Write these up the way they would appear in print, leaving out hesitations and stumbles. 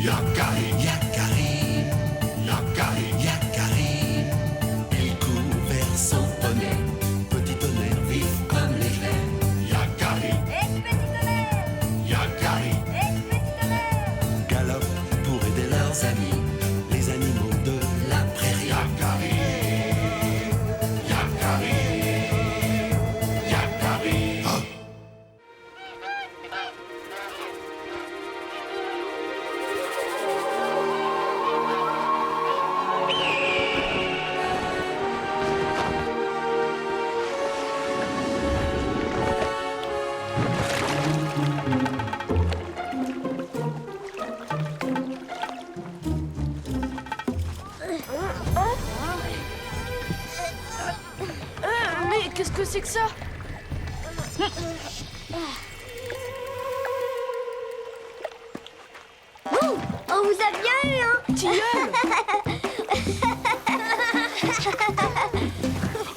Yakari, Yakari, Yakari, Yakari. Il court vers son poney, petit tonnerre vif comme l'éclair. Yakari, Petit tonnerre, Yakari, petit tonnerre. galope pour aider leurs amis, les animaux de la prairie. Yakari, Yakari, Yakari. Oh. Mais qu'est-ce que c'est que ça? Ouh, on vous a bien eu, hein? Tilleul!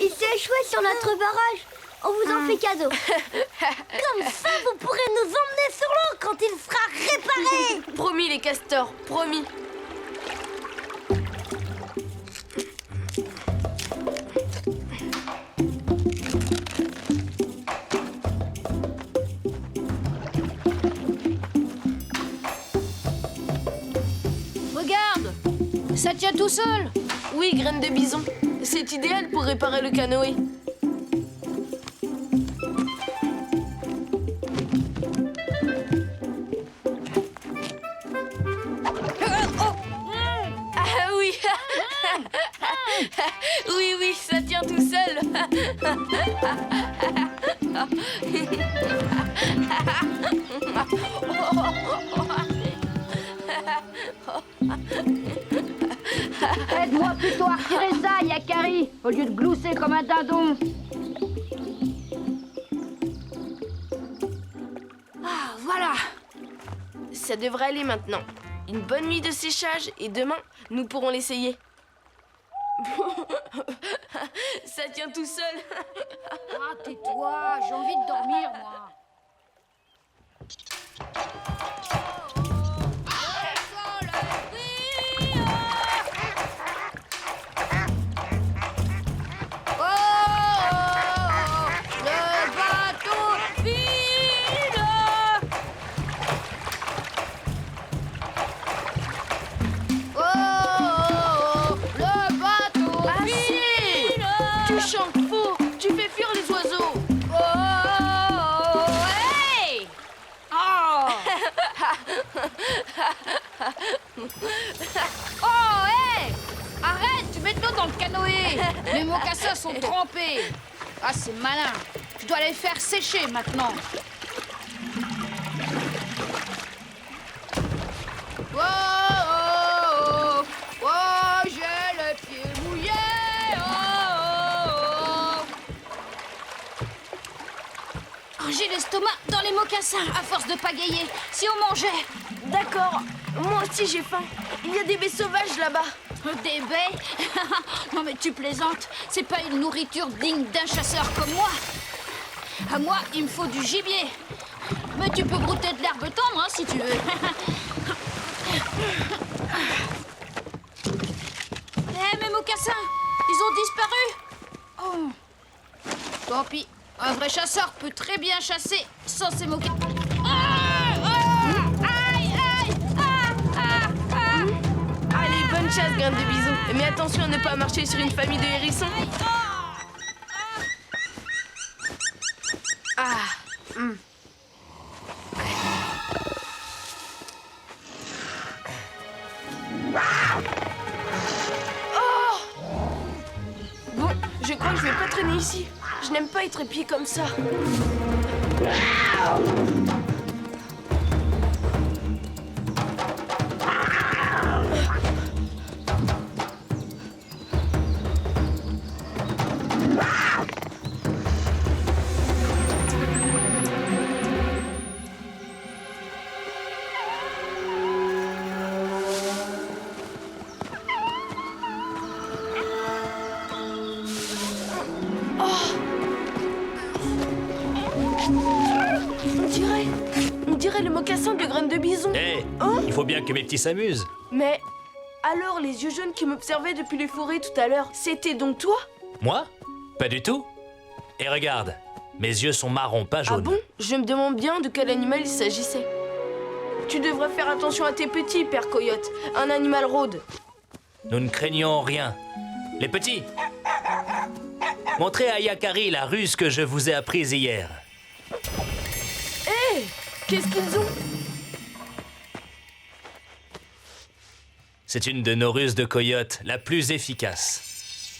Il s'est échoué sur notre barrage. On vous en fait cadeau. Comme ça, vous pourrez nous emmener sur l'eau quand il sera réparé. Promis les castors, promis. Regarde, ça tient tout seul. Oui, graine de bison. C'est idéal pour réparer le canoë. Ah oui. Oui, oui, ça tient tout seul. Aide-moi plutôt à retirer ça, Yakari, au lieu de glousser comme un dindon. Ah, voilà. Ça devrait aller maintenant. Une bonne nuit de séchage et demain, nous pourrons l'essayer. Ça tient tout seul. Ah, tais-toi, j'ai envie de dormir, moi. Tu chantes faux. Tu fais fuir les oiseaux. Hey! Oh! Oh, hey! Arrête, tu mets de l'eau dans le canoë. Mes mocassins sont trempés. Ah, c'est malin. Je dois les faire sécher maintenant. Oh, oh, oh, oh, j'ai le pied mouillé. Oh, j'ai l'estomac dans les mocassins à force de pagayer. Si on mangeait. D'accord. Moi aussi j'ai faim. Il y a des baies sauvages là-bas. Des baies? Non mais tu plaisantes. C'est pas une nourriture digne d'un chasseur comme moi. À moi, il me faut du gibier. Mais tu peux brouter de l'herbe tendre, hein, si tu veux. Mes mocassins, ils ont disparu. Oh. Tant pis, un vrai chasseur peut très bien chasser sans ses mocassins. Aïe, aïe, Allez, bonne chasse, graine de bison. Mais attention à ne pas marcher sur une famille de hérissons. Ah. Oh. Bon, je crois que je vais pas traîner ici. Je n'aime pas être épié comme ça. faut bien que mes petits s'amusent. Mais alors, les yeux jaunes qui m'observaient depuis les forêts tout à l'heure, c'était donc toi? Moi? Pas du tout. Et regarde, mes yeux sont marrons, pas jaunes. Ah bon? Je me demande bien de quel animal il s'agissait. Tu devrais faire attention à tes petits, Père Coyote. Un animal rôde. Nous ne craignons rien. Les petits, montrez à Yakari la ruse que je vous ai apprise hier. Hé! Qu'est-ce qu'ils ont? C'est une de nos ruses de coyote, la plus efficace.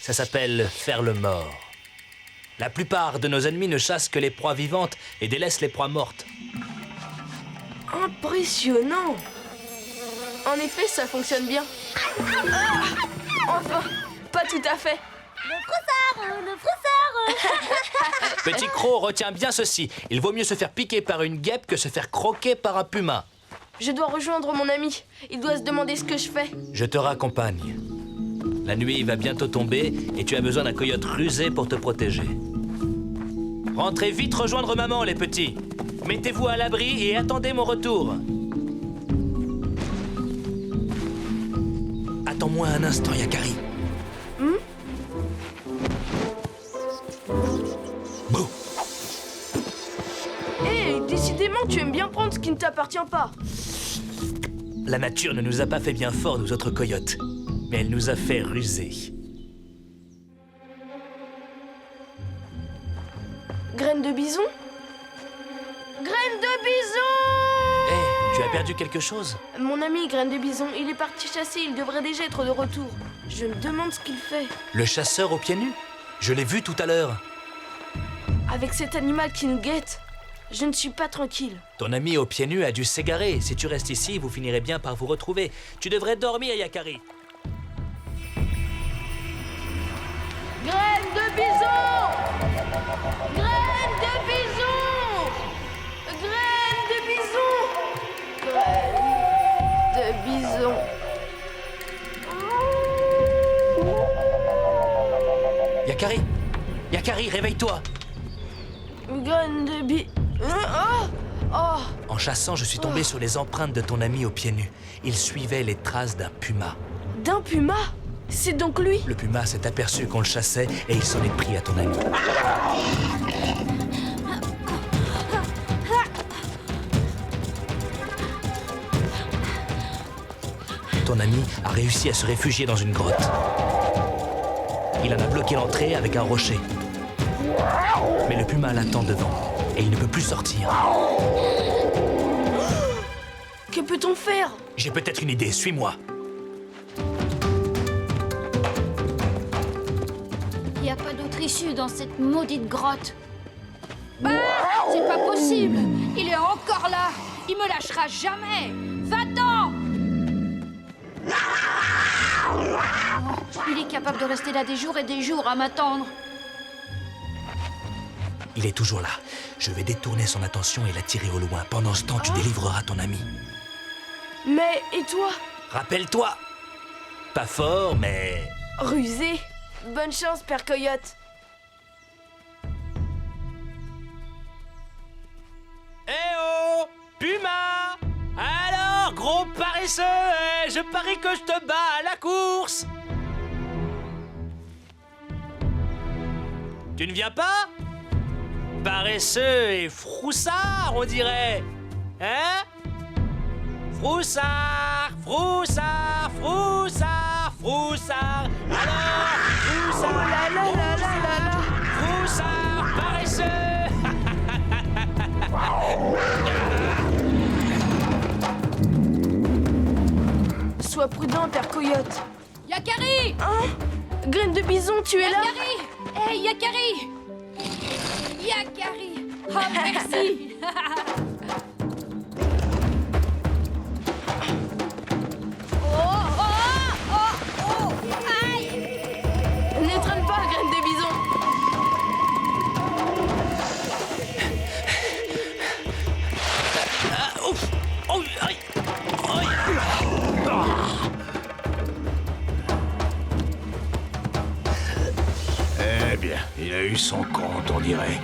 Ça s'appelle faire le mort. La plupart de nos ennemis ne chassent que les proies vivantes et délaissent les proies mortes. Impressionnant! En effet, ça fonctionne bien. Ah! Enfin, pas tout à fait. Le froussard. Petit croc, retiens bien ceci. Il vaut mieux se faire piquer par une guêpe que se faire croquer par un puma. Je dois rejoindre mon ami. Il doit se demander ce que je fais. Je te raccompagne. La nuit va bientôt tomber et tu as besoin d'un coyote rusé pour te protéger. Rentrez vite rejoindre maman, les petits. Mettez-vous à l'abri et attendez mon retour. Attends-moi un instant, Yakari. Bouh! Hé, décidément, tu aimes bien prendre ce qui ne t'appartient pas. La nature ne nous a pas fait bien fort, nous autres coyotes. Mais elle nous a fait ruser. Graines de bison? Graines de bison! Hé, tu as perdu quelque chose? Mon ami Graine de bison, il est parti chasser, il devrait déjà être de retour. Je me demande ce qu'il fait. Le chasseur aux pieds nus? Je l'ai vu tout à l'heure. Avec cet animal qui nous guette, je ne suis pas tranquille. Ton ami aux pieds nus a dû s'égarer. Si tu restes ici, vous finirez bien par vous retrouver. Tu devrais dormir, Yakari. Graines de bison! Graines de bison! Graines de bison! Graines de bison! Yakari! Yakari, réveille-toi! Graines de oh! Oh! En chassant, je suis tombé sur les empreintes de ton ami aux pieds nus. Il suivait les traces d'un puma. D'un puma? C'est donc lui? Le puma s'est aperçu qu'on le chassait et il s'en est pris à ton ami. Ton ami a réussi à se réfugier dans une grotte. Il en a bloqué l'entrée avec un rocher. Mais le puma l'attend devant et il ne peut plus sortir. Que peut-on faire? J'ai peut-être une idée, suis-moi. Il n'y a pas d'autre issue dans cette maudite grotte. Bah, c'est pas possible. Il est encore là. Il me lâchera jamais. Va-t'en! Oh, il est capable de rester là des jours et des jours à m'attendre. Il est toujours là. Je vais détourner son attention et l'attirer au loin. Pendant ce temps, tu délivreras ton ami. Mais, et toi? Rappelle-toi. Pas fort, mais... Rusé. Bonne chance, Père Coyote. Eh oh! Puma! Alors, gros paresseux, je parie que je te bats à la course! Tu ne viens pas? Paresseux et froussard, on dirait. Hein? Froussard, froussard, froussard, froussard. Alors, froussard, La la la la la la. froussard, paresseux. Sois prudent, Père Coyote. Yakari! Hein? Graine de bison, tu es là? Yakari! Hey, Yakari! Yakari! Oh, merci! Aïe! Ne traîne pas, Graine de bison. Ouf! Oh, aïe! Aïe! Eh bien, il a eu son compte, on dirait.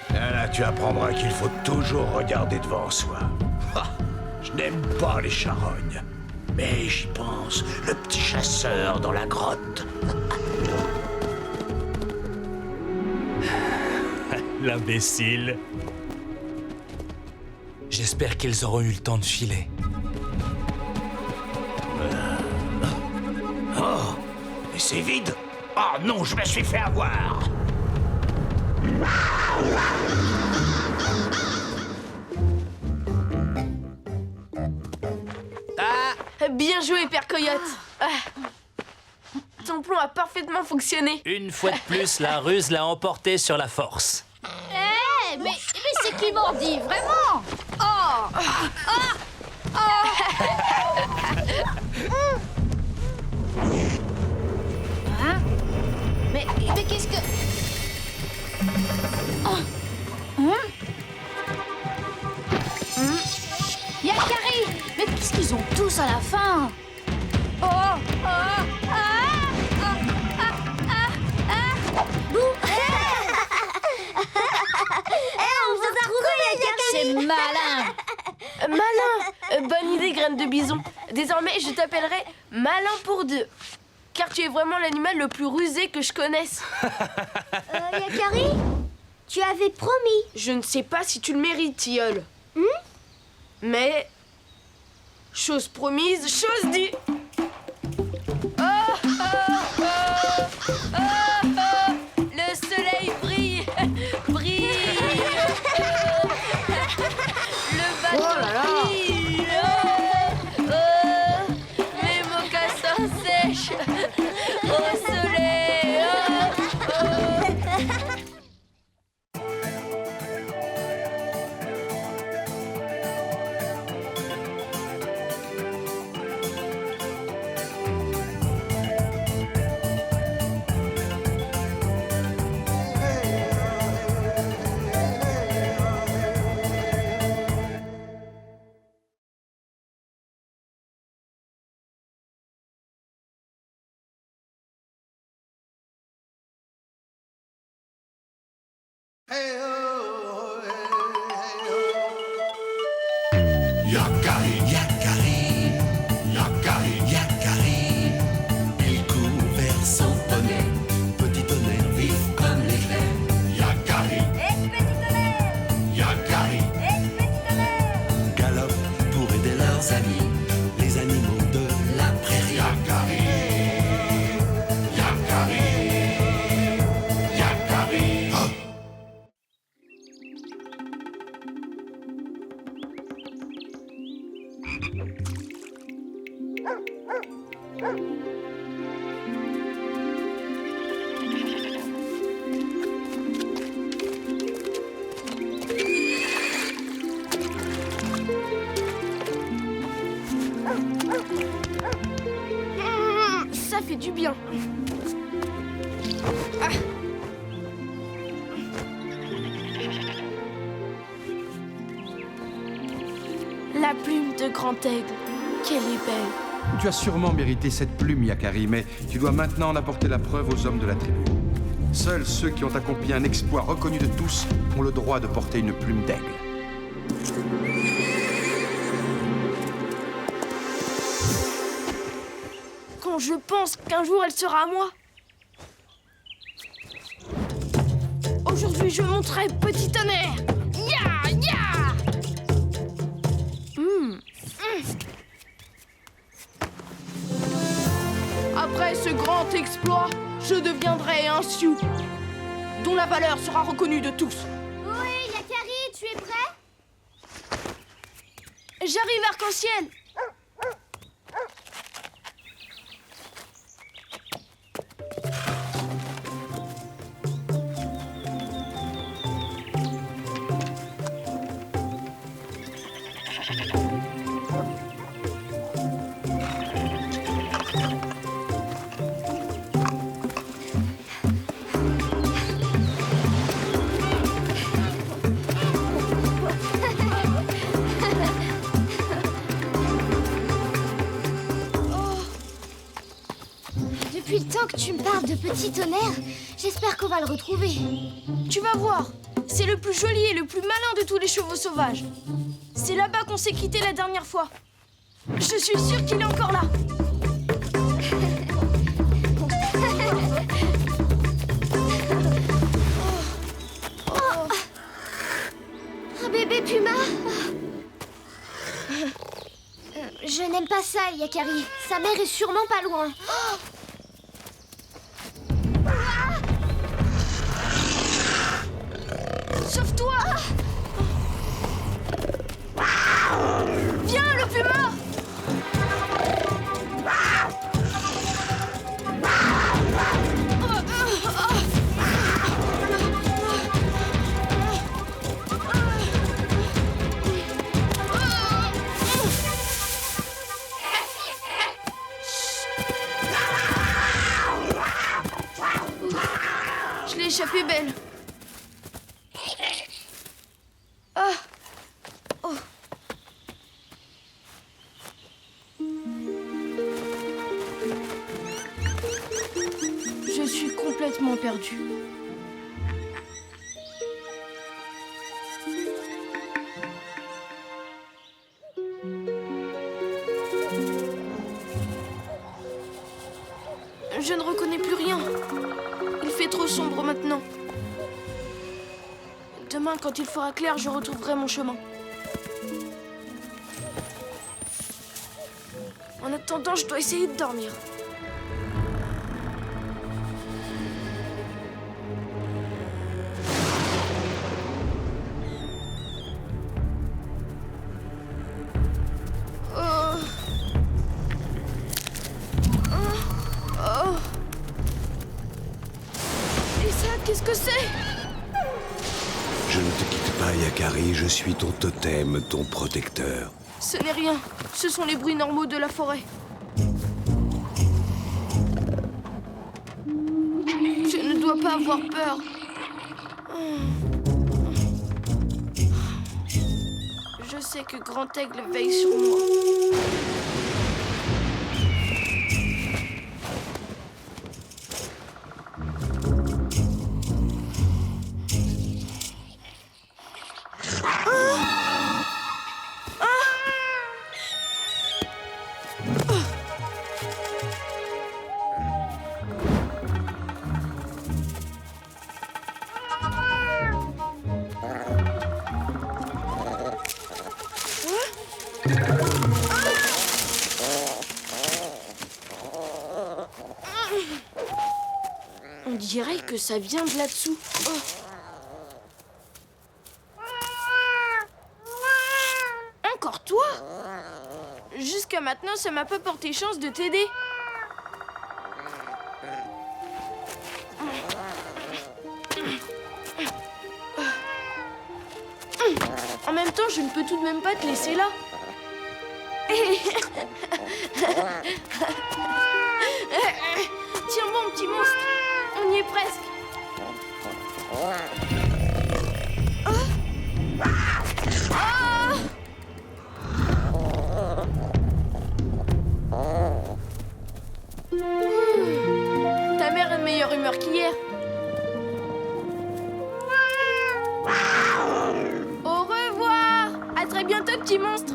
Ah là, tu apprendras qu'il faut toujours regarder devant soi. Ha! Je n'aime pas les charognes. Mais j'y pense, le petit chasseur dans la grotte. L'imbécile. J'espère qu'ils auront eu le temps de filer. Oh! Mais c'est vide! Oh non, je me suis fait avoir! Bien joué, Père Coyote. Ton plan a parfaitement fonctionné. Une fois de plus, la ruse l'a emporté sur la force. Mais c'est qui mordit, vraiment? Oh! Hein? Mais qu'est-ce que... Yakari! Mais qu'est-ce qu'ils ont tous à la fin? On vous a trouvé, Yakari. C'est malin! Malin. Bonne idée, graine de bison. Désormais, je t'appellerai Malin pour deux. Car tu es vraiment l'animal le plus rusé que je connaisse. Yakari, tu avais promis. Je ne sais pas si tu le mérites, tilleul. Mais... chose promise, chose due. Le soleil brille, brille. Le bateau brille. Mes mocassins sèchent au soleil. Yakari, Yakari, Yakari, Yakari. Il court vers son poney, petit tonnerre vif comme l'éclair. Yakari, Yakari, galope pour aider leurs amis, les animaux de la prairie. Yakari, Yakari, Yakari. Oh. Ça fait du bien. La plume de grand aigle, qu'elle est belle. Tu as sûrement mérité cette plume, Yakari, mais tu dois maintenant en apporter la preuve aux hommes de la tribu. Seuls ceux qui ont accompli un exploit reconnu de tous ont le droit de porter une plume d'aigle. Quand je pense qu'un jour elle sera à moi. Aujourd'hui, je monterai petit tonnerre. Ya, ya. Après ce grand exploit, je deviendrai un sioux, dont la valeur sera reconnue de tous. Oui, Yakari, tu es prêt? J'arrive, arc-en-ciel. Depuis le temps que tu me parles de petit tonnerre, j'espère qu'on va le retrouver. Tu vas voir, C'est le plus joli et le plus malin de tous les chevaux sauvages. C'est là-bas qu'on s'est quitté la dernière fois. Je suis sûre qu'il est encore là. Un bébé puma. Je n'aime pas ça, Yakari. Sa mère est sûrement pas loin. Sauve-toi! Viens, le puma! Je l'ai échappé belle. Ah. Oh. Je suis complètement perdue. Je ne reconnais plus rien. Il fait trop sombre maintenant. Demain, quand il fera clair, je retrouverai mon chemin. En attendant, je dois essayer de dormir. Et ça, qu'est-ce que c'est ? Je ne te quitte pas, Yakari, je suis ton totem, ton protecteur. Ce n'est rien. Ce sont les bruits normaux de la forêt. Je ne dois pas avoir peur. Je sais que Grand Aigle veille sur moi. On dirait que ça vient de là-dessous. Oh. Encore toi? Jusqu'à maintenant, ça m'a pas porté chance de t'aider. En même temps, je ne peux tout de même pas te laisser là. Tiens bon, petit monstre. On y est presque. Ta mère est de meilleure humeur qu'hier. Au revoir. À très bientôt, petit monstre.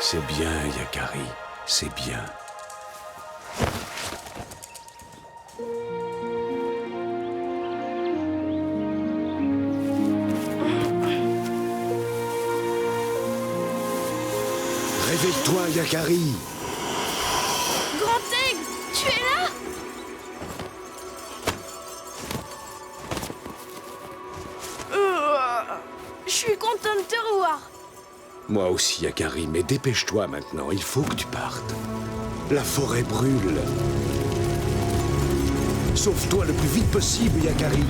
C'est bien, Yakari, c'est bien. Réveille-toi, Yakari. Grand Aigle, tu es là? Je suis contente de te revoir. Moi aussi, Yakari, mais dépêche-toi maintenant, il faut que tu partes. La forêt brûle. Sauve-toi le plus vite possible, Yakari.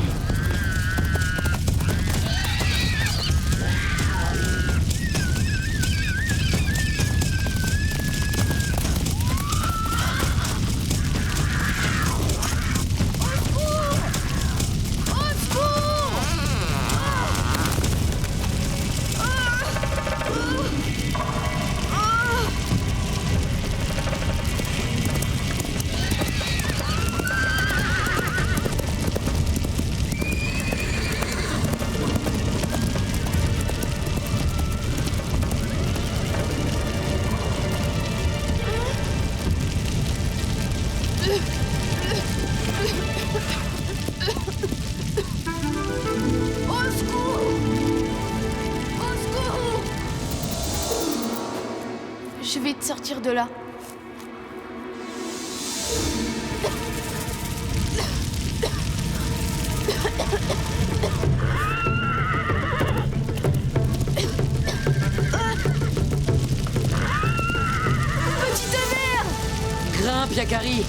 vite sortir de là. Petit tonnerre! Grimpe, Yakari.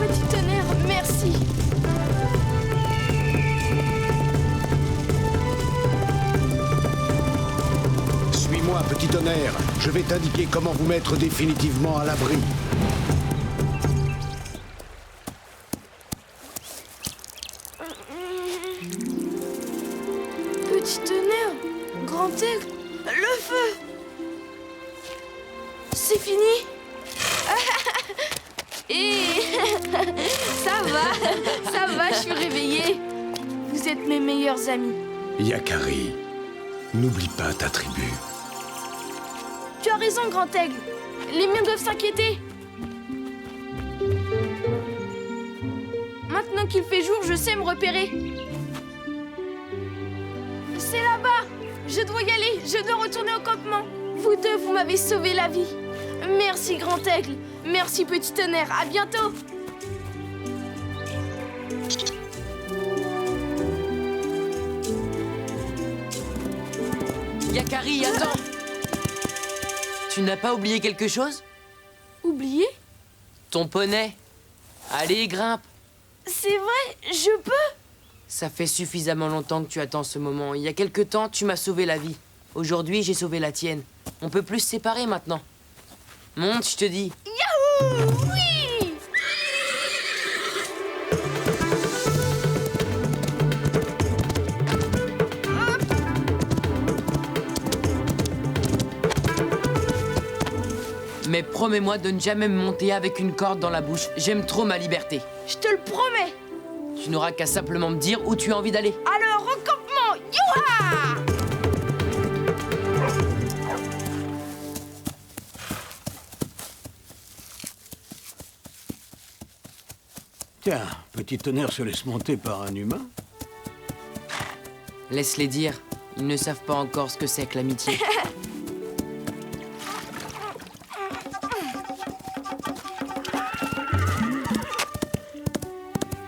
Petit tonnerre, merci. Suis-moi, petit tonnerre. Je vais t'indiquer comment vous mettre définitivement à l'abri. Petit tonnerre, grand aigle, le feu. C'est fini. Et ça va, je suis réveillée. Vous êtes mes meilleurs amis. Yakari, n'oublie pas ta tribu. Tu as raison, grand aigle. Les miens doivent s'inquiéter. Maintenant qu'il fait jour, je sais me repérer. C'est là-bas. Je dois y aller. Je dois retourner au campement. Vous deux, vous m'avez sauvé la vie. Merci, grand aigle. Merci, petit tonnerre. À bientôt. Yakari, attends. Tu n'as pas oublié quelque chose? Oublié? Ton poney. Allez, grimpe. C'est vrai, je peux? Ça fait suffisamment longtemps que tu attends ce moment. Il y a quelque temps, tu m'as sauvé la vie. Aujourd'hui, j'ai sauvé la tienne. On peut plus se séparer maintenant. Monte, je te dis. Yahoo! Oui! Mais promets-moi de ne jamais me monter avec une corde dans la bouche. J'aime trop ma liberté. Je te le promets. Tu n'auras qu'à simplement me dire où tu as envie d'aller. Alors, au campement! Youha! Tiens, petit tonnerre se laisse monter par un humain. Laisse-les dire. Ils ne savent pas encore ce que c'est que l'amitié.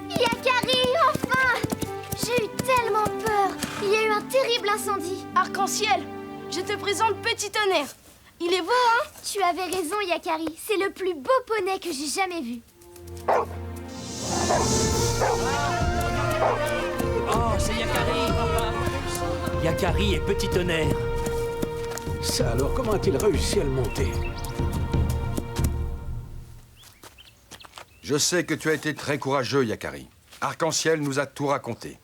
Yakari, enfin! J'ai eu tellement peur. Il y a eu un terrible incendie. Arc-en-ciel, je te présente Petit Tonnerre. Il est beau, hein? Tu avais raison, Yakari. C'est le plus beau poney que j'ai jamais vu. Oh, c'est Yakari. Yakari et Petit Tonnerre. Ça alors, comment a-t-il réussi à le monter? Je sais que tu as été très courageux, Yakari. Arc-en-ciel nous a tout raconté.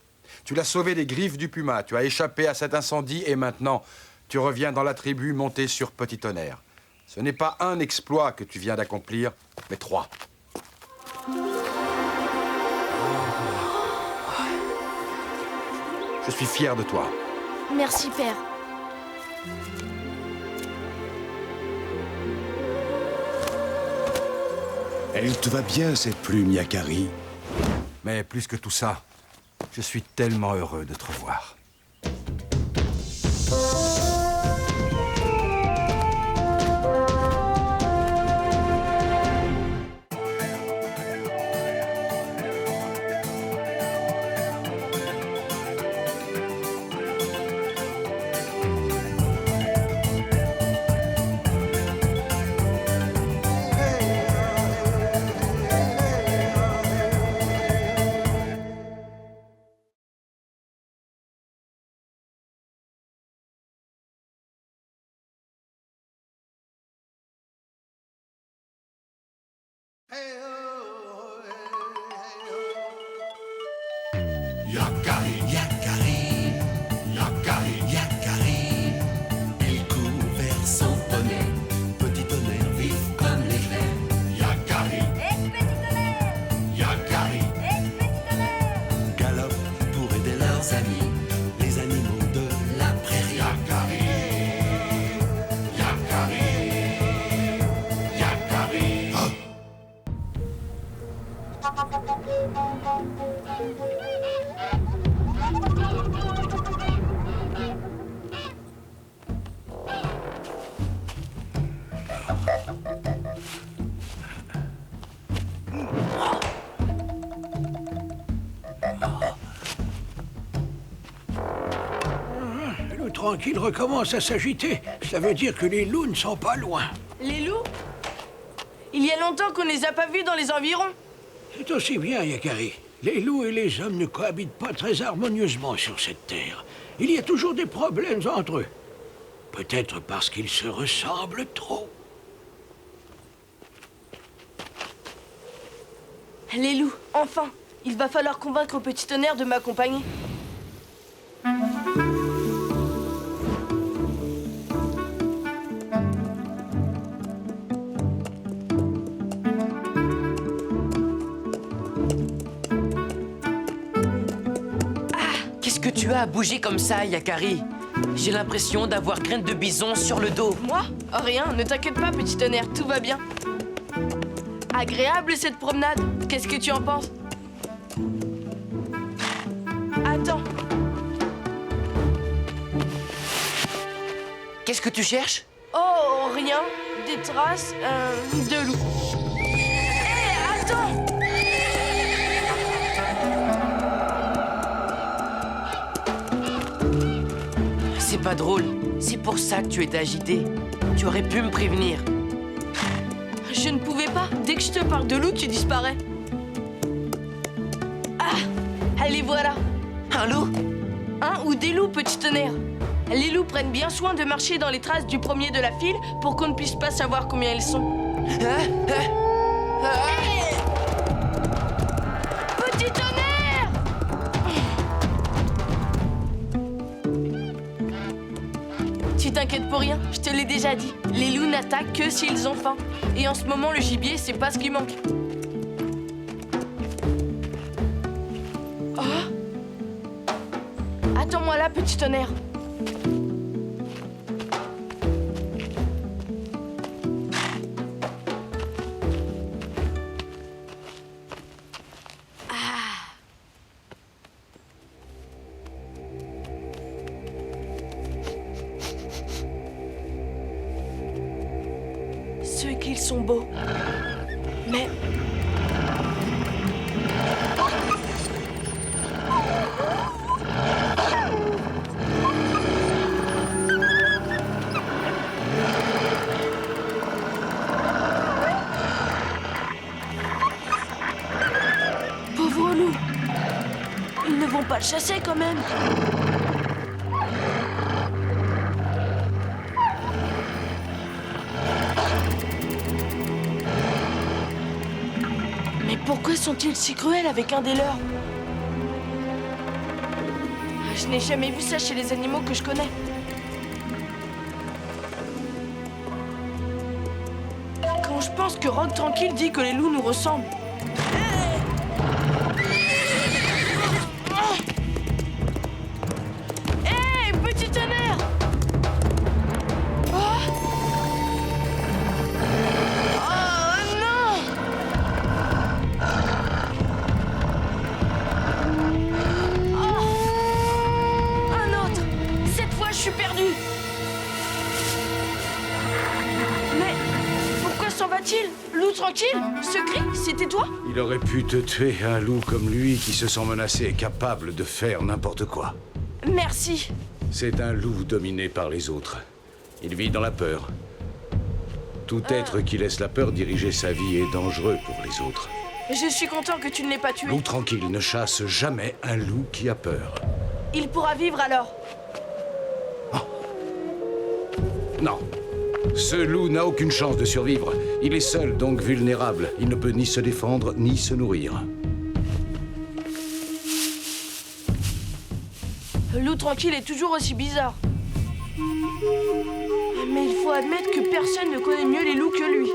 Tu l'as sauvé des griffes du puma, tu as échappé à cet incendie et maintenant, tu reviens dans la tribu monté sur Petit Tonnerre. Ce n'est pas un exploit que tu viens d'accomplir, mais 3. Je suis fier de toi. Merci, père. Elle te va bien, cette plume, Yakari. Mais plus que tout ça, je suis tellement heureux de te revoir. Yakari, Yakari, Yakari, Yakari. Il court vers son poney, Petit Tonnerre vif comme l'éclair. Yakari, Yakari, galope pour aider leurs amis, les animaux de la prairie. Yakari, Yakari, Yakari. Oh, Loup tranquille recommence à s'agiter. Ça veut dire que les loups ne sont pas loin. Les loups? Il y a longtemps qu'on ne les a pas vus dans les environs. C'est aussi bien, Yakari. Les loups et les hommes ne cohabitent pas très harmonieusement sur cette terre. Il y a toujours des problèmes entre eux. Peut-être parce qu'ils se ressemblent trop. Les loups, enfin. Il va falloir convaincre Petit Tonnerre de m'accompagner. Qu'est-ce que tu as à bouger comme ça, Yakari? J'ai l'impression d'avoir graine de bison sur le dos. Moi? Rien, ne t'inquiète pas, Petit Tonnerre, tout va bien. Agréable cette promenade. Qu'est-ce que tu en penses? Attends. Qu'est-ce que tu cherches? Oh, rien. Des traces de loup. Hé, attends! C'est pas drôle. C'est pour ça que tu étais agité. Tu aurais pu me prévenir. Je ne pouvais pas. Dès que je te parle de loup, tu disparais. Ah! Allez, voilà. Un loup? Un ou des loups, Petit Tonnerre. Les loups prennent bien soin de marcher dans les traces du premier de la file pour qu'on ne puisse pas savoir combien ils sont. Hey! Petit Tonnerre! Tu t'inquiètes pour rien, je te l'ai déjà dit. Les loups n'attaquent que s'ils ont faim. Et en ce moment, le gibier, c'est pas ce qui manque. Oh! Attends-moi là, Petit Tonnerre. Ceux qu'ils sont beaux. Mais... Pauvre loup. Ils ne vont pas le chasser quand même. Mais pourquoi sont-ils si cruels avec un des leurs? Je n'ai jamais vu ça chez les animaux que je connais. Quand je pense que Rock Tranquille dit que les loups nous ressemblent. Hé, Petit Tonnerre! Oh! Oh non! Oh! Un autre! Cette fois, je suis perdu! Mais pourquoi s'en va-t-il? Loup tranquille? Ce cri, c'était toi? Il aurait pu te tuer, un loup comme lui qui se sent menacé et capable de faire n'importe quoi. Merci. C'est un loup dominé par les autres. Il vit dans la peur. Tout être qui laisse la peur diriger sa vie est dangereux pour les autres. Je suis content que tu ne l'aies pas tué. Loup tranquille ne chasse jamais un loup qui a peur. Il pourra vivre alors. Non. Ce loup n'a aucune chance de survivre. Il est seul, donc vulnérable. Il ne peut ni se défendre, ni se nourrir. Loup tranquille est toujours aussi bizarre. Mais il faut admettre que personne ne connaît mieux les loups que lui.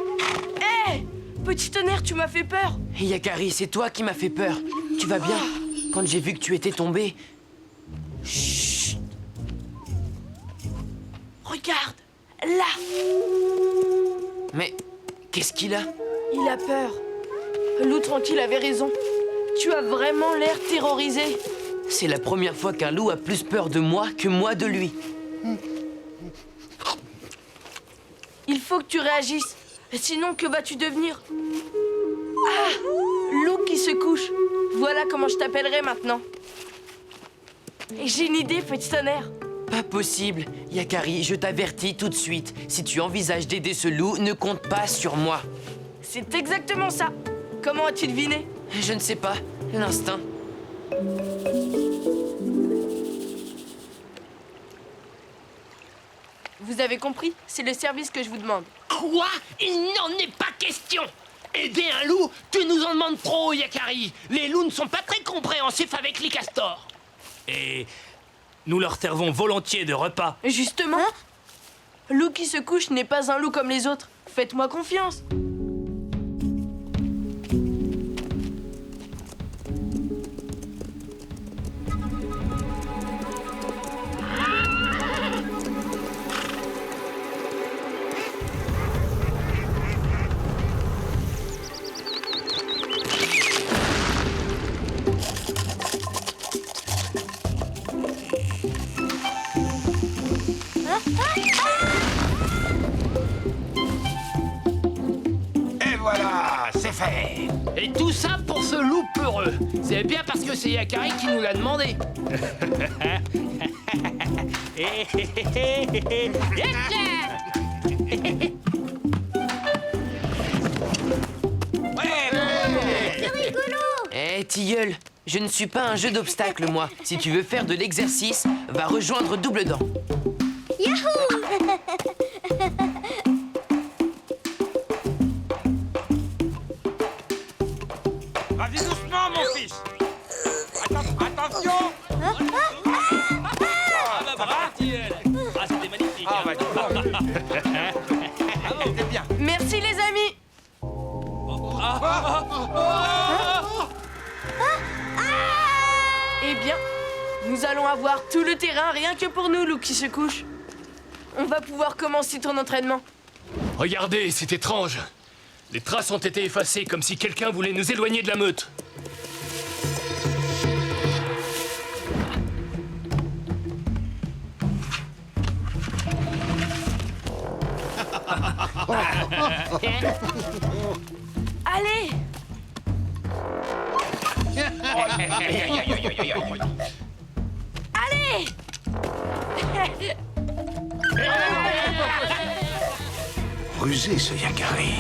Hé! Petit Tonnerre, tu m'as fait peur. Yakari, c'est toi qui m'as fait peur. Tu vas bien? Quand j'ai vu que tu étais tombé... Chut! Regarde, là. Mais qu'est-ce qu'il a? Il a peur. Loup tranquille avait raison. Tu as vraiment l'air terrorisé. C'est la première fois qu'un loup a plus peur de moi que moi de lui. Il faut que tu réagisses. Sinon, que vas-tu devenir? Ah! Loup qui se couche. Voilà comment je t'appellerai maintenant. Et j'ai une idée, petit tonnerre. Pas possible. Yakari, je t'avertis tout de suite. Si tu envisages d'aider ce loup, ne compte pas sur moi. C'est exactement ça. Comment as-tu deviné? Je ne sais pas. L'instinct. Vous avez compris? C'est le service que je vous demande. Quoi? Il n'en est pas question! Aider un loup? Tu nous en demandes trop, Yakari! Les loups ne sont pas très compréhensifs avec les castors! Et nous leur servons volontiers de repas. Justement, loup qui se couche n'est pas un loup comme les autres. Faites-moi confiance. Et voilà, c'est fait! Et tout ça pour ce loup peureux. C'est bien parce que c'est Yakari qui nous l'a demandé. Eh, tilleul, je ne suis pas un jeu d'obstacles, moi. Si tu veux faire de l'exercice, va rejoindre Double Dent. Vas-y doucement, mon fils. Attention. Ah bah bravo, Tilleul. Ah, c'était magnifique. Ah, bah, c'était bien. Merci les amis. Eh bien, nous allons avoir tout le terrain rien que pour nous, loup qui se couche. On va pouvoir commencer ton entraînement. Regardez, c'est étrange. Les traces ont été effacées comme si quelqu'un voulait nous éloigner de la meute. Allez! Allez! Rusé, ce Yakari.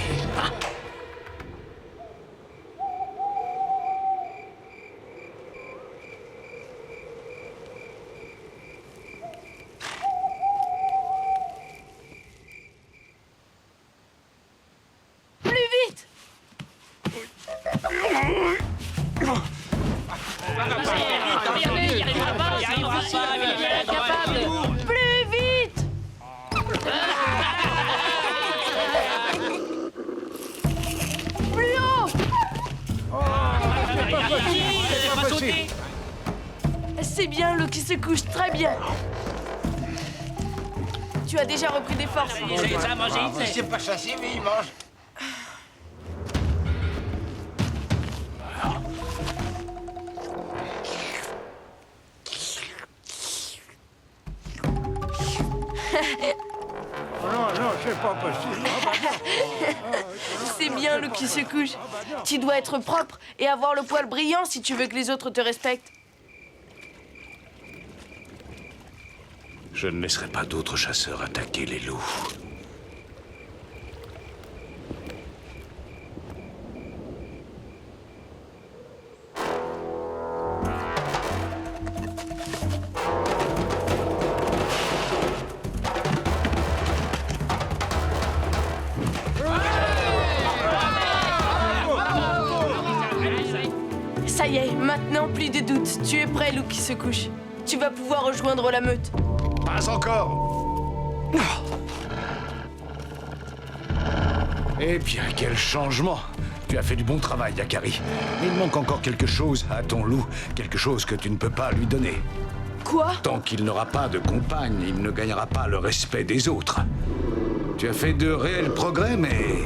Plus vite! Plus vite! Plus haut! C'est bien, l'eau qui se couche très bien. Tu as déjà repris des forces. C'est pas chassé, mais il mange. Non, c'est pas possible. C'est bien, l'eau qui se couche. Tu dois être propre et avoir le poil brillant si tu veux que les autres te respectent. Je ne laisserai pas d'autres chasseurs attaquer les loups. Ça y est, maintenant plus de doute. Tu es prêt, loup qui se couche. Tu vas pouvoir rejoindre la meute. Pas encore. Eh bien, quel changement. Tu as fait du bon travail, Yakari. Il manque encore quelque chose à ton loup, quelque chose que tu ne peux pas lui donner. Quoi? Tant qu'il n'aura pas de compagne, il ne gagnera pas le respect des autres. Tu as fait de réels progrès, mais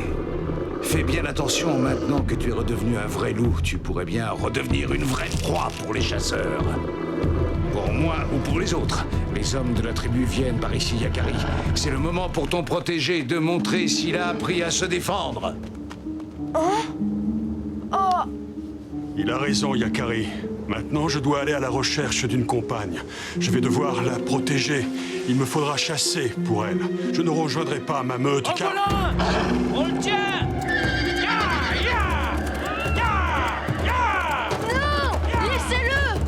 Fais bien attention maintenant que tu es redevenu un vrai loup. Tu pourrais bien redevenir une vraie proie pour les chasseurs. Pour moi ou pour les autres. Les hommes de la tribu viennent par ici, Yakari. C'est le moment pour ton protégé de montrer s'il a appris à se défendre. Il a raison, Yakari. Maintenant, je dois aller à la recherche d'une compagne. Je vais devoir la protéger. Il me faudra chasser pour elle. Je ne rejoindrai pas ma meute car... On le tient! Non! Laissez-le!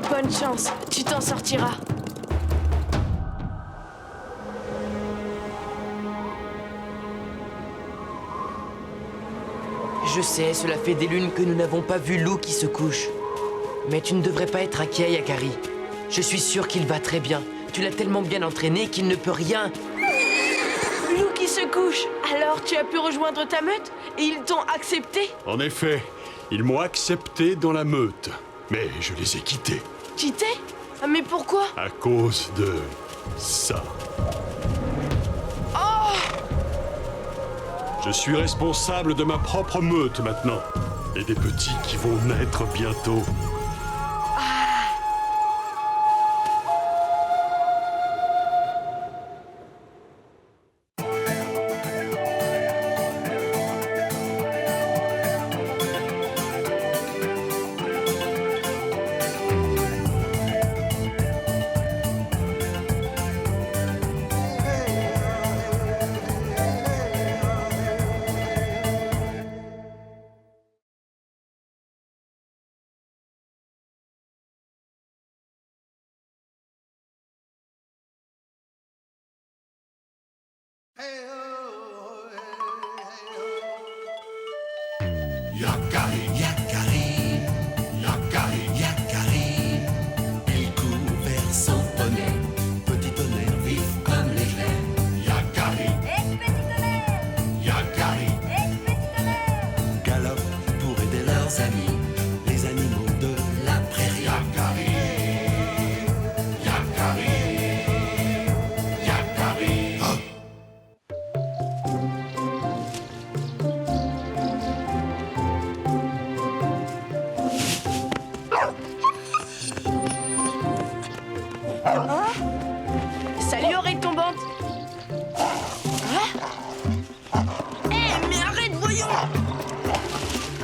Bonne chance, tu t'en sortiras. Je sais, cela fait des lunes que nous n'avons pas vu Lou qui se couche. Mais tu ne devrais pas être inquiet, Yakari. Je suis sûr qu'il va très bien. Tu l'as tellement bien entraîné qu'il ne peut rien. Lou qui se couche. Alors tu as pu rejoindre ta meute et ils t'ont accepté? En effet, ils m'ont accepté dans la meute. Mais je les ai quittés. Quitté? Mais pourquoi? À cause de... ça. Je suis responsable de ma propre meute maintenant. Et des petits qui vont naître bientôt. Yakari, Yakari, Yakari, Yakari. Il court vers son poney, petit tonnerre vif comme l'éclair. Yakari, Yakari, galope pour aider leurs amis, les animaux de la prairie. Yakari, Yakari, Yakari. Oh. Salut oreille tombante. Mais arrête, voyons.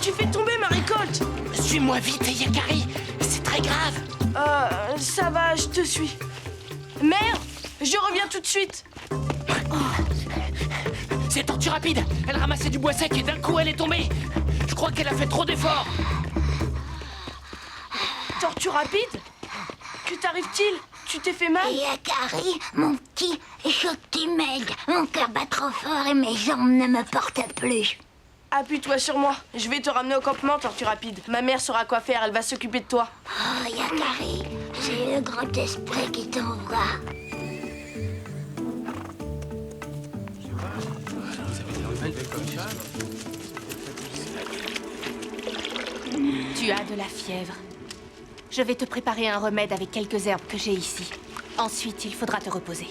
Tu fais tomber ma récolte. Suis-moi vite, Yakari. C'est très grave. Ça va, je te suis. Mère, je reviens tout de suite. C'est Tortue Rapide. Elle ramassait du bois sec et d'un coup, elle est tombée. Je crois qu'elle a fait trop d'efforts. Tortue Rapide? Que t'arrive-t-il? Tu t'es fait mal? Yakari, mon petit, il faut que tu m'aides. Mon cœur bat trop fort et mes jambes ne me portent plus. Appuie-toi sur moi. Je vais te ramener au campement, Tortue Rapide. Ma mère saura quoi faire, elle va s'occuper de toi. Oh, Yakari, c'est le grand esprit qui t'envoie. Tu as de la fièvre. Je vais te préparer un remède avec quelques herbes que j'ai ici. Ensuite, il faudra te reposer.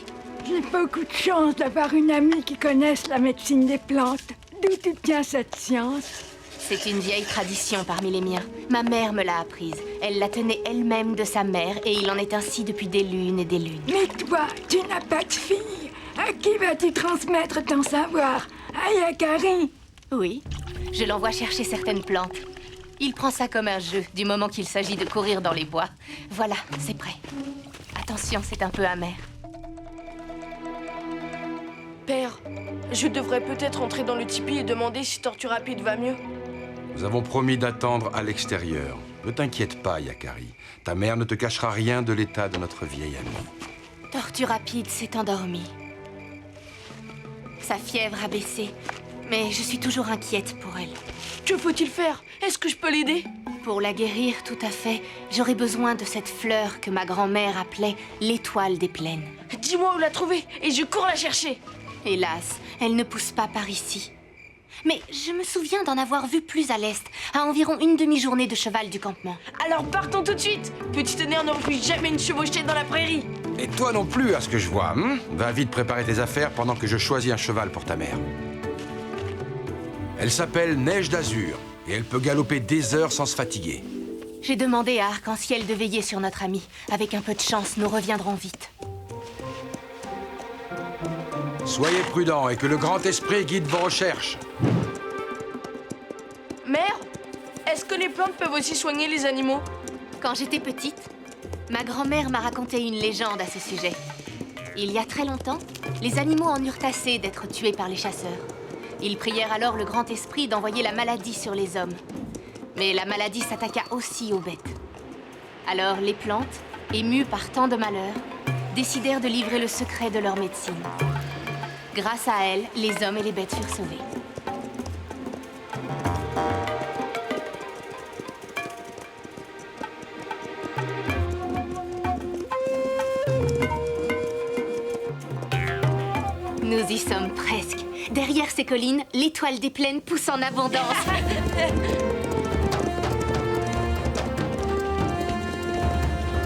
J'ai beaucoup de chance d'avoir une amie qui connaisse la médecine des plantes. D'où tu tiens cette science? C'est une vieille tradition parmi les miens. Ma mère me l'a apprise. Elle la tenait elle-même de sa mère et il en est ainsi depuis des lunes et des lunes. Mais toi, tu n'as pas de fille. À qui vas-tu transmettre ton savoir? À Yakari? Oui, je l'envoie chercher certaines plantes. Il prend ça comme un jeu, du moment qu'il s'agit de courir dans les bois. Voilà, c'est prêt. Attention, c'est un peu amer. Père, je devrais peut-être entrer dans le tipi et demander si Tortue Rapide va mieux. Nous avons promis d'attendre à l'extérieur. Ne t'inquiète pas, Yakari. Ta mère ne te cachera rien de l'état de notre vieille amie. Tortue Rapide s'est endormie. Sa fièvre a baissé, mais je suis toujours inquiète pour elle. Que faut-il faire? Est-ce que je peux l'aider? Pour la guérir, tout à fait, j'aurai besoin de cette fleur que ma grand-mère appelait l'étoile des plaines. Dis-moi où la trouver et je cours la chercher. Hélas, elle ne pousse pas par ici. Mais je me souviens d'en avoir vu plus à l'est, à environ une demi-journée de cheval du campement. Alors partons tout de suite. Petit tonnerre ne refuse jamais une chevauchée dans la prairie. Et toi non plus, à ce que je vois. Va vite préparer tes affaires pendant que je choisis un cheval pour ta mère. Elle s'appelle Neige d'Azur, et elle peut galoper des heures sans se fatiguer. J'ai demandé à Arc-en-Ciel de veiller sur notre ami. Avec un peu de chance, nous reviendrons vite. Soyez prudents et que le grand esprit guide vos recherches. Mère, est-ce que les plantes peuvent aussi soigner les animaux? Quand j'étais petite, ma grand-mère m'a raconté une légende à ce sujet. Il y a très longtemps, les animaux en eurent assez d'être tués par les chasseurs. Ils prièrent alors le grand esprit d'envoyer la maladie sur les hommes. Mais la maladie s'attaqua aussi aux bêtes. Alors les plantes, émues par tant de malheurs, décidèrent de livrer le secret de leur médecine. Grâce à elles, les hommes et les bêtes furent sauvés. Nous y sommes presque. Derrière ces collines, l'étoile des plaines pousse en abondance.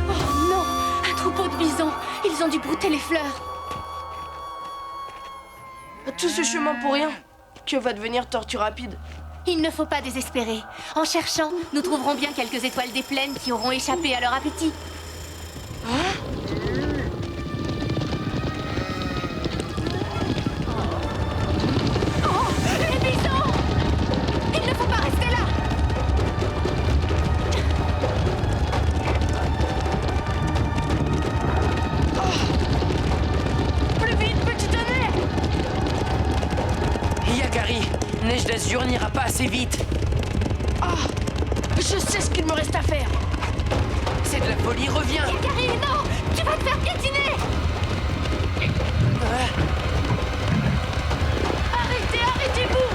Oh non! Un troupeau de bisons! Ils ont dû brouter les fleurs. Tout ce chemin pour rien. Que va devenir Tortue Rapide? Il ne faut pas désespérer. En cherchant, nous trouverons bien quelques étoiles des plaines qui auront échappé à leur appétit. Les bisons! Il ne faut pas rester là! Plus vite, petit tonnerre! Yakari, Neige d'Azur n'ira pas assez vite. Je sais ce qu'il me reste à faire. C'est de la folie, reviens. Yakari, non! Tu vas te faire piétiner! Arrêtez-vous!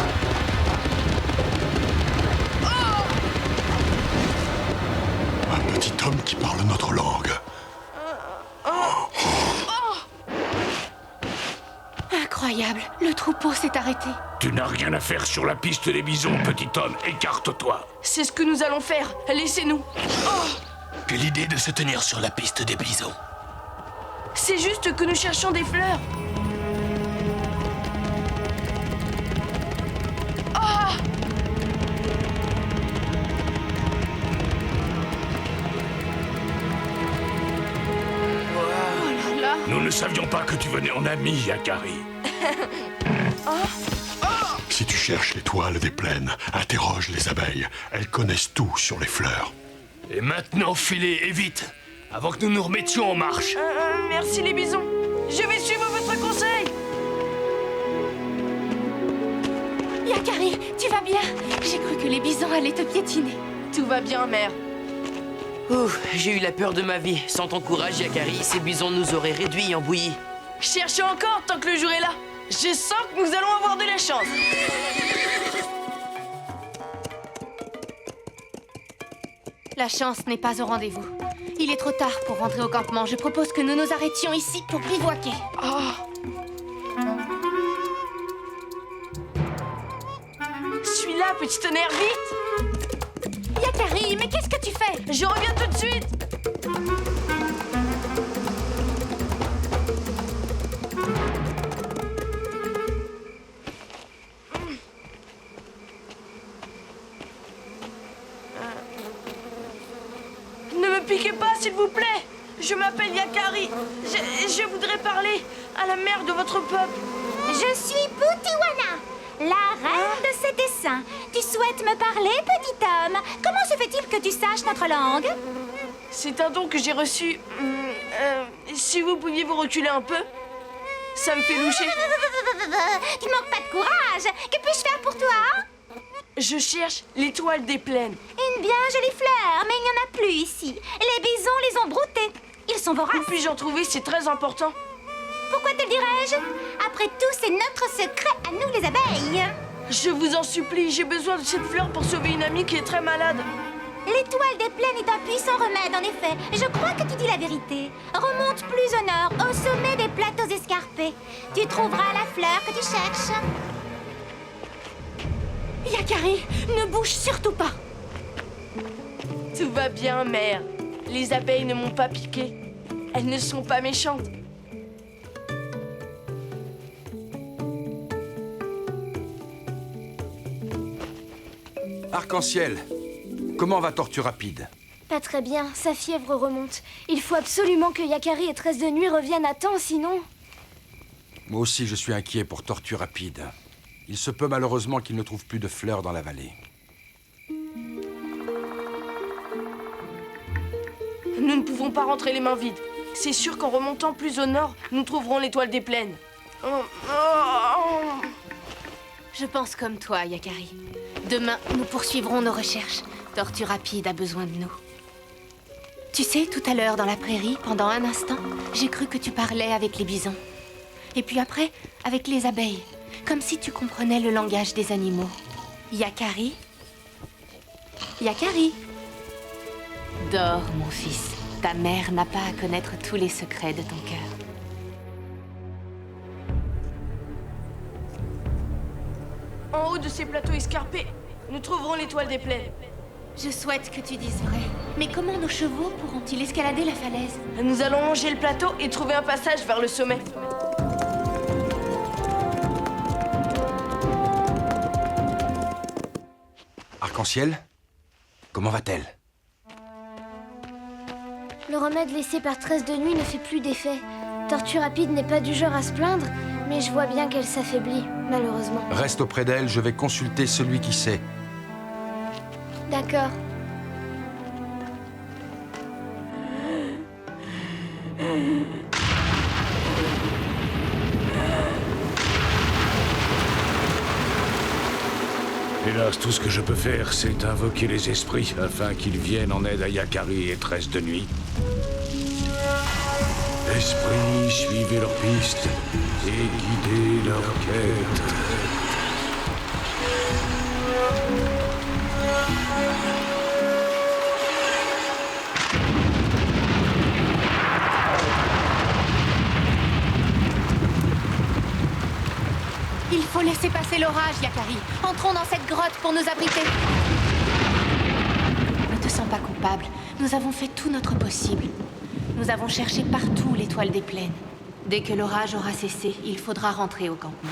Un petit homme qui parle notre langue. Incroyable, le troupeau s'est arrêté. Tu n'as rien à faire sur la piste des bisons, petit homme. Écarte-toi. C'est ce que nous allons faire. Laissez-nous. Quelle idée de se tenir sur la piste des bisons. C'est juste que nous cherchons des fleurs. Nous ne savions pas que tu venais en ami, Yakari. Si tu cherches l'étoile des plaines, interroge les abeilles. Elles connaissent tout sur les fleurs. Et maintenant, filez et vite, avant que nous nous remettions en marche. Merci les bisons. Je vais suivre votre conseil. Yakari, tu vas bien? J'ai cru que les bisons allaient te piétiner. Tout va bien, mère. Ouf, j'ai eu la peur de ma vie. Sans ton courage, Yakari, ces bisons nous auraient réduits en bouillie. Cherchez encore tant que le jour est là. Je sens que nous allons avoir de la chance. La chance n'est pas au rendez-vous. Il est trop tard pour rentrer au campement. Je propose que nous nous arrêtions ici pour bivouaquer. Suis là, petit tonnerre, vite! Yakari, mais qu'est-ce que tu fais? Je reviens tout de suite! Ne me piquez pas, s'il vous plaît! Je m'appelle Yakari. Je voudrais parler à la mère de votre peuple. Je suis Boutiwana, la reine de ces dessins. Tu souhaites me parler, petit homme? Comment se fait-il que tu saches notre langue? C'est un don que j'ai reçu. Si vous pouviez vous reculer un peu, ça me fait loucher. Tu manques pas de courage. Que puis-je faire pour toi? Je cherche l'étoile des plaines. Une bien jolie fleur, mais il n'y en a plus ici. Les bisons les ont broutées. Ils sont voraces. Où puis-je en trouver? C'est très important. Pourquoi te le dirais-je? Après tout, c'est notre secret à nous les abeilles. Je vous en supplie, j'ai besoin de cette fleur pour sauver une amie qui est très malade. L'étoile des plaines est un puissant remède, en effet. Je crois que tu dis la vérité. Remonte plus au nord, au sommet des plateaux escarpés. Tu trouveras la fleur que tu cherches. Yakari, ne bouge surtout pas. Tout va bien, mère. Les abeilles ne m'ont pas piqué. Elles ne sont pas méchantes. Arc-en-ciel, comment va Tortue Rapide? Pas très bien, sa fièvre remonte. Il faut absolument que Yakari et Tresse de Nuit reviennent à temps, sinon... Moi aussi, je suis inquiet pour Tortue Rapide. Il se peut malheureusement qu'il ne trouve plus de fleurs dans la vallée. Nous ne pouvons pas rentrer les mains vides. C'est sûr qu'en remontant plus au nord, nous trouverons l'étoile des plaines. Je pense comme toi, Yakari. Demain, nous poursuivrons nos recherches. Tortue Rapide a besoin de nous. Tu sais, tout à l'heure, dans la prairie, pendant un instant, j'ai cru que tu parlais avec les bisons. Et puis après, avec les abeilles. Comme si tu comprenais le langage des animaux. Yakari? Yakari? Dors, mon fils. Ta mère n'a pas à connaître tous les secrets de ton cœur. En haut de ces plateaux escarpés, nous trouverons l'étoile des plaines. Je souhaite que tu dises vrai. Mais comment nos chevaux pourront-ils escalader la falaise? Nous allons longer le plateau et trouver un passage vers le sommet. Arc-en-ciel, comment va-t-elle? Le remède laissé par Tresse de Nuit ne fait plus d'effet. Tortue Rapide n'est pas du genre à se plaindre, mais je vois bien qu'elle s'affaiblit, malheureusement. Reste auprès d'elle, je vais consulter celui qui sait. D'accord. Hélas, tout ce que je peux faire, c'est invoquer les esprits afin qu'ils viennent en aide à Yakari et Tresse de Nuit. Esprits, suivez leurs pistes et guidez leur quête. Il faut laisser passer l'orage, Yakari. Entrons dans cette grotte pour nous abriter. Ne te sens pas coupable. Nous avons fait tout notre possible. Nous avons cherché partout l'étoile des plaines. Dès que l'orage aura cessé, il faudra rentrer au campement.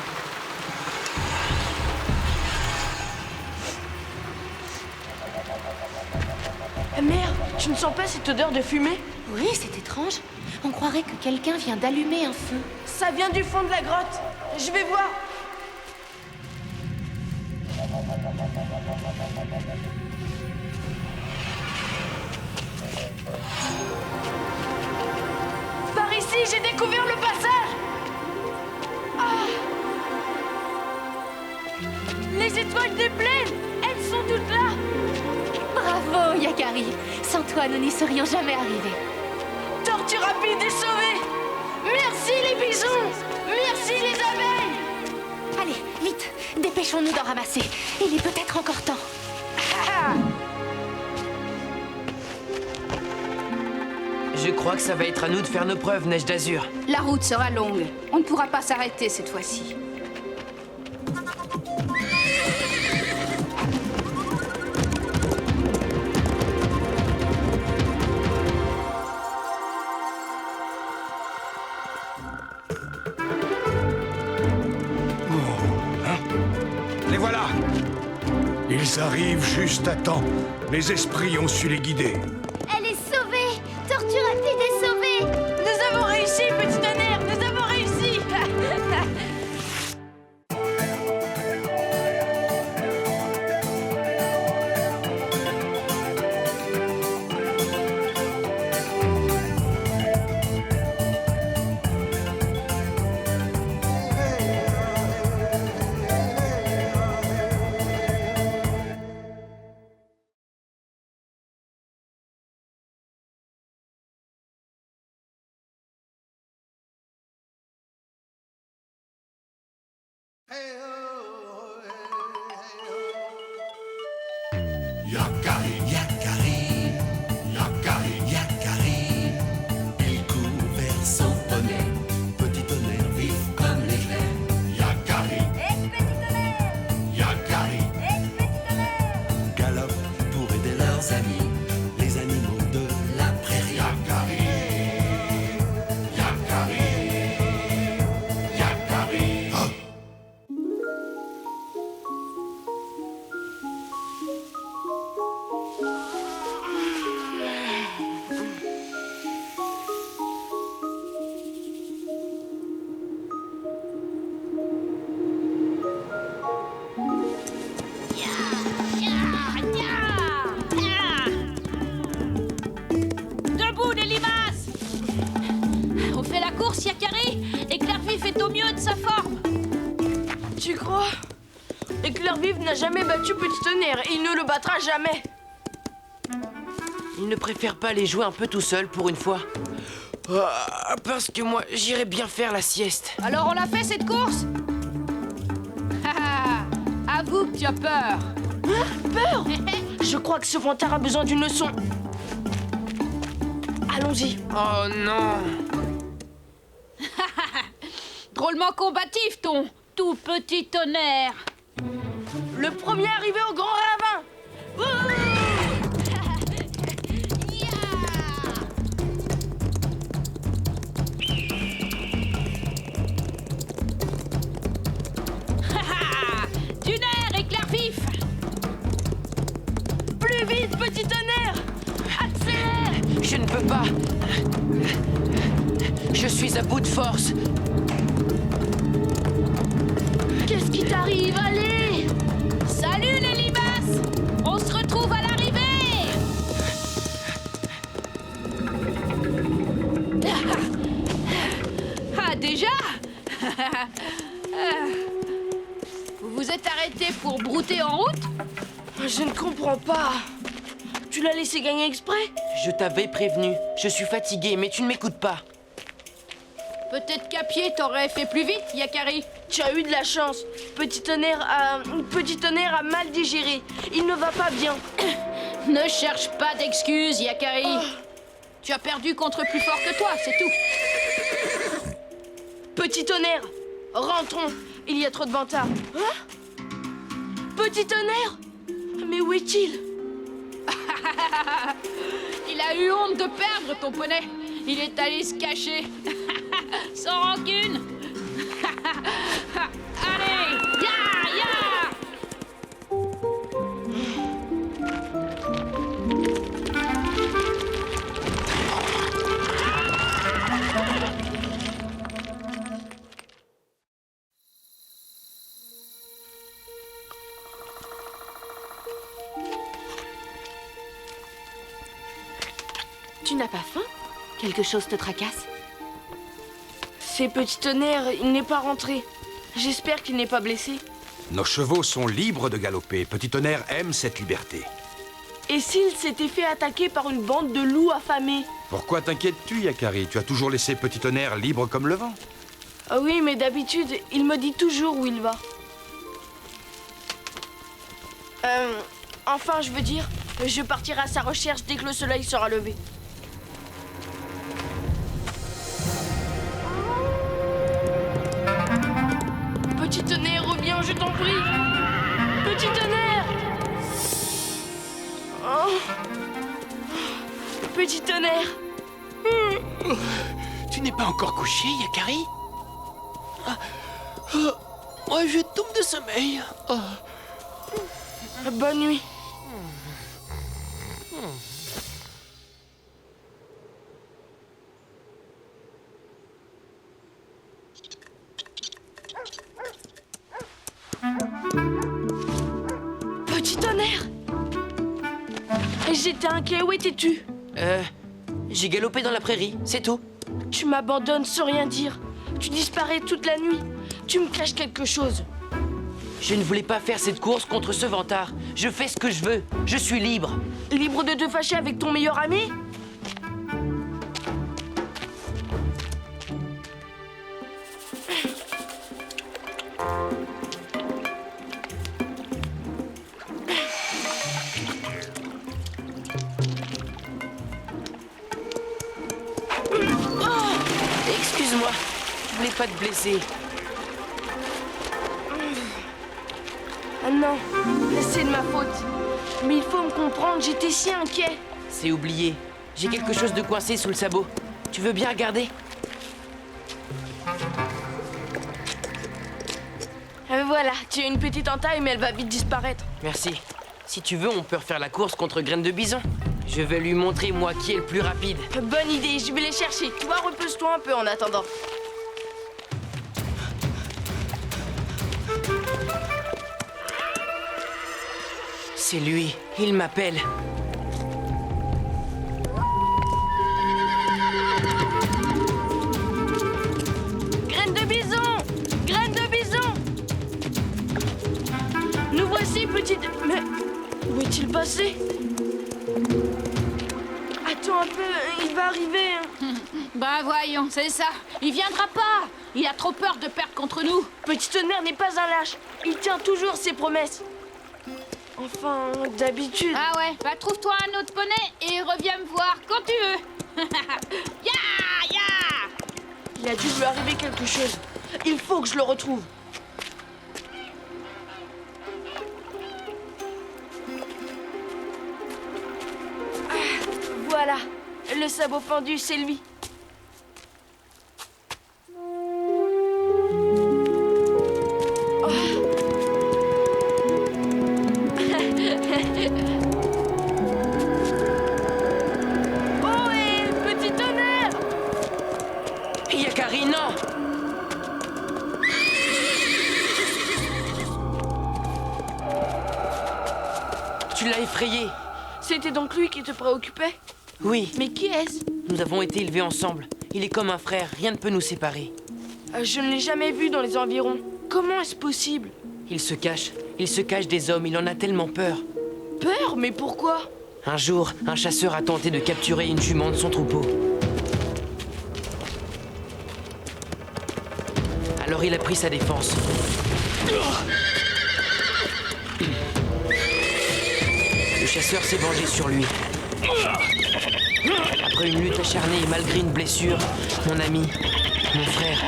Merde, tu ne sens pas cette odeur de fumée? Oui, c'est étrange. On croirait que quelqu'un vient d'allumer un feu. Ça vient du fond de la grotte. Je vais voir. Par ici, j'ai découvert le passage. Les étoiles des plaines, elles sont toutes là. Bravo, Yakari. Sans toi, nous n'y serions jamais arrivés. Tortue Rapide est sauvée. Merci les bisons. Merci les abeilles. Allez, vite, dépêchons-nous d'en ramasser. Il est peut-être encore temps. Je crois que ça va être à nous de faire nos preuves, Neige d'Azur. La route sera longue. On ne pourra pas s'arrêter cette fois-ci. Les voilà! Ils arrivent juste à temps. Les esprits ont su les guider. Elle est sauvée! Tortue Rapide est sauvée! Nous avons réussi, petit tonnerre. Nous avons réussi. Yakari, Yakari, Yakari, Yakari. Il court vers son poney, petit tonnerre vif comme l'éclair. Yakari, Yakari, galope pour aider leurs amis, les animaux de la prairie. Yakari, Éclair Vif n'a jamais battu Petit Tonnerre et il ne le battra jamais. Il ne préfère pas aller jouer un peu tout seul pour une fois. Parce que moi, j'irais bien faire la sieste. Alors on l'a fait cette course? Avoue que tu as peur. Peur? Je crois que ce vantard a besoin d'une leçon. Allons-y. Oh non. Drôlement combatif, ton tout petit tonnerre. Le premier arrivé au grand ravin. Du nerf, éclair vif. Plus vite, Petit Tonnerre. Accélère. Je ne peux pas. Je suis à bout de force. Qu'est-ce qui t'arrive? Allez! Salut les limaces! On se retrouve à l'arrivée! Ah, déjà? Vous vous êtes arrêté pour brouter en route? Je ne comprends pas. Tu l'as laissé gagner exprès? Je t'avais prévenu. Je suis fatigué, mais tu ne m'écoutes pas. Peut-être qu'à pied, t'aurais fait plus vite, Yakari. Tu as eu de la chance. Petit Tonnerre a mal digéré. Il ne va pas bien. Ne cherche pas d'excuses, Yakari. Tu as perdu contre plus fort que toi, c'est tout. Petit Tonnerre, rentrons. Il y a trop de vantards. Petit Tonnerre? Mais où est-il? Il a eu honte de perdre ton poney. Il est allé se cacher. Sans rancune. Allez, ya! Tu n'as pas faim? Quelque chose te tracasse? C'est Petit Tonnerre, il n'est pas rentré. J'espère qu'il n'est pas blessé. Nos chevaux sont libres de galoper. Petit Tonnerre aime cette liberté. Et s'il s'était fait attaquer par une bande de loups affamés? Pourquoi t'inquiètes-tu, Yakari? Tu as toujours laissé Petit Tonnerre libre comme le vent. Ah oui, mais d'habitude, il me dit toujours où il va. Enfin, je veux dire, je partirai à sa recherche dès que le soleil sera levé. Petit Tonnerre, reviens, je t'en prie. Petit Tonnerre. Oh. Petit Tonnerre. Tu n'es pas encore couché, Yakari? Oh, je tombe de sommeil. Bonne nuit. Petit Tonnerre! J'étais inquiet, où étais-tu? J'ai galopé dans la prairie, c'est tout. Tu m'abandonnes sans rien dire. Tu disparais toute la nuit. Tu me caches quelque chose. Je ne voulais pas faire cette course contre ce vantard. Je fais ce que je veux. Je suis libre. Libre de te fâcher avec ton meilleur ami? Excuse-moi, je voulais pas te blesser. Ah non, c'est de ma faute. Mais il faut me comprendre, j'étais si inquiet. C'est oublié. J'ai quelque chose de coincé sous le sabot. Tu veux bien regarder? Voilà, tu as une petite entaille, mais elle va vite disparaître. Merci. Si tu veux, on peut refaire la course contre Graine de Bison. Je vais lui montrer, moi, qui est le plus rapide. Bonne idée, je vais les chercher. Tu vois, repose-toi un peu en attendant. C'est lui. Il m'appelle. Graine de bison! Graine de bison! qu'est-il passé? Attends un peu, il va arriver. Bah voyons, c'est ça. Il viendra pas. Il a trop peur de perdre contre nous. Petit Tonnerre n'est pas un lâche. Il tient toujours ses promesses. Enfin, d'habitude. Ah ouais, bah trouve-toi un autre poney et reviens me voir quand tu veux. Ya, ya. Il a dû lui arriver quelque chose. Il faut que je le retrouve. Ah, voilà. Le sabot fendu, c'est lui. Ohé, petit Tonnerre! Yakari, non! Tu l'as effrayé. C'était donc lui qui te préoccupait? Oui. Mais qui est-ce? Nous avons été élevés ensemble. Il est comme un frère, rien ne peut nous séparer. Je ne l'ai jamais vu dans les environs. Comment est-ce possible? Il se cache des hommes, il en a tellement peur. Peur? Mais pourquoi? Un jour, un chasseur a tenté de capturer une jument de son troupeau. Alors il a pris sa défense. Le chasseur s'est vengé sur lui. Après une lutte acharnée et malgré une blessure, mon ami, mon frère,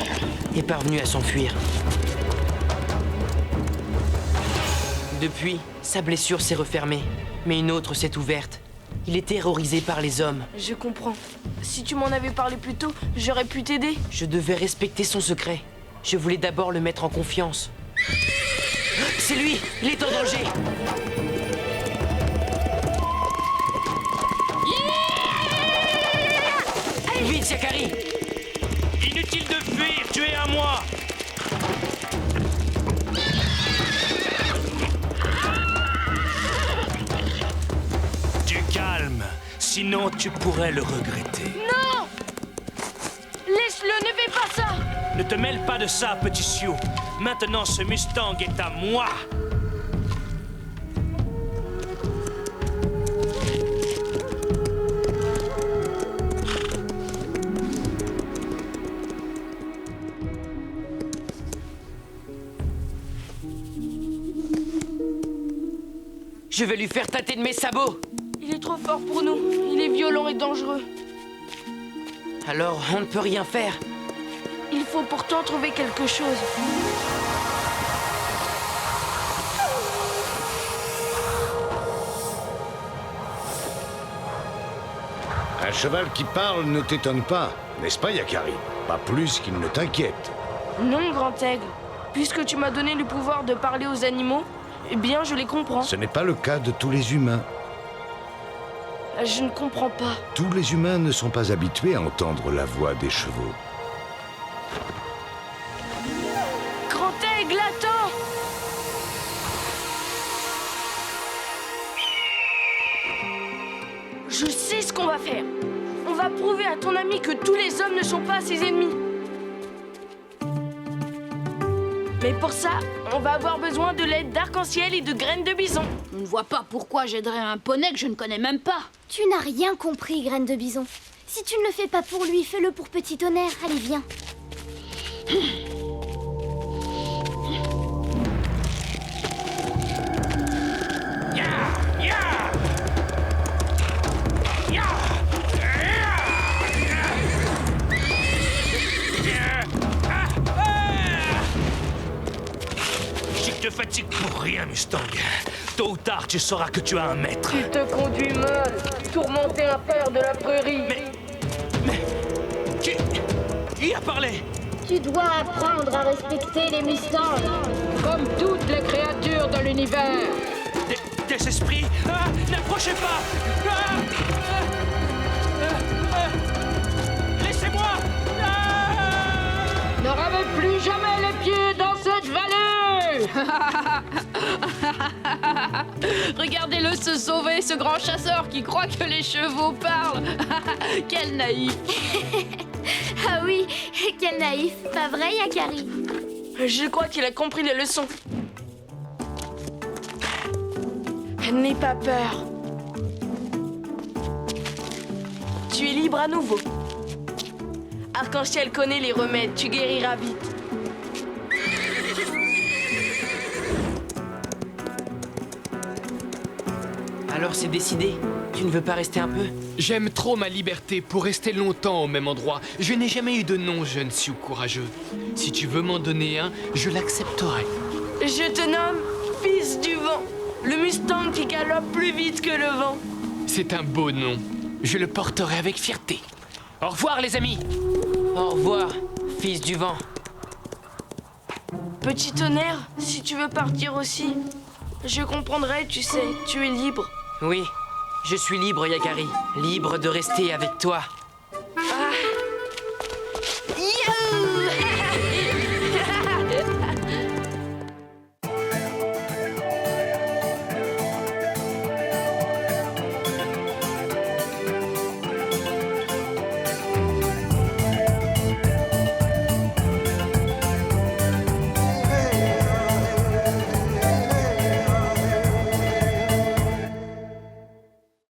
est parvenu à s'enfuir. Depuis, sa blessure s'est refermée, mais une autre s'est ouverte. Il est terrorisé par les hommes. Je comprends. Si tu m'en avais parlé plus tôt, j'aurais pu t'aider. Je devais respecter son secret. Je voulais d'abord le mettre en confiance. C'est lui! Il est en danger! Vite, Yakari! Inutile de fuir, tu es à moi! Du calme, sinon tu pourrais le regretter. Non! Laisse-le, ne fais pas ça! Ne te mêle pas de ça, petit Sioux. Maintenant, ce Mustang est à moi. Je vais lui faire tâter de mes sabots! Il est trop fort pour nous. Il est violent et dangereux. Alors, on ne peut rien faire. Il faut pourtant trouver quelque chose. Un cheval qui parle ne t'étonne pas, n'est-ce pas, Yakari? Pas plus qu'il ne t'inquiète. Non, Grand Aigle. Puisque tu m'as donné le pouvoir de parler aux animaux, eh bien, je les comprends. Ce n'est pas le cas de tous les humains. Je ne comprends pas. Tous les humains ne sont pas habitués à entendre la voix des chevaux. Grand Aigle, attends! Je sais ce qu'on va faire. On va prouver à ton ami que tous les hommes ne sont pas ses ennemis. Mais pour ça, on va avoir besoin de l'aide d'arc-en-ciel et de graines de bison. Je ne vois pas pourquoi j'aiderais un poney que je ne connais même pas. Tu n'as rien compris, Graine de Bison. Si tu ne le fais pas pour lui, fais-le pour Petit Tonnerre. Allez, viens. Je te fatigue pour rien, Mustang. Tôt ou tard, tu sauras que tu as un maître. Tu te conduis mal. Tourmenter un père de la prairie. Mais... Qui a parlé? Tu dois apprendre à respecter les Mustangs, comme toutes les créatures de l'univers. Des esprits? Ah, n'approchez pas! Laissez-moi! Ne ramez plus jamais les pieds dans cette vallée. Regardez-le se sauver, ce grand chasseur qui croit que les chevaux parlent. Quel naïf. Ah oui, quel naïf. Pas vrai, Yakari? Je crois qu'il a compris les leçons. N'aie pas peur. Tu es libre à nouveau. Arc-en-ciel connaît les remèdes, tu guériras vite. Alors c'est décidé. Tu ne veux pas rester un peu? J'aime trop ma liberté pour rester longtemps au même endroit. Je n'ai jamais eu de nom, jeune Sioux courageux. Si tu veux m'en donner un, je l'accepterai. Je te nomme Fils du vent, le Mustang qui galope plus vite que le vent. C'est un beau nom. Je le porterai avec fierté. Au revoir, les amis. Au revoir, fils du vent. Petit tonnerre, si tu veux partir aussi, je comprendrai, tu sais, tu es libre. Oui, je suis libre, Yakari. Libre de rester avec toi.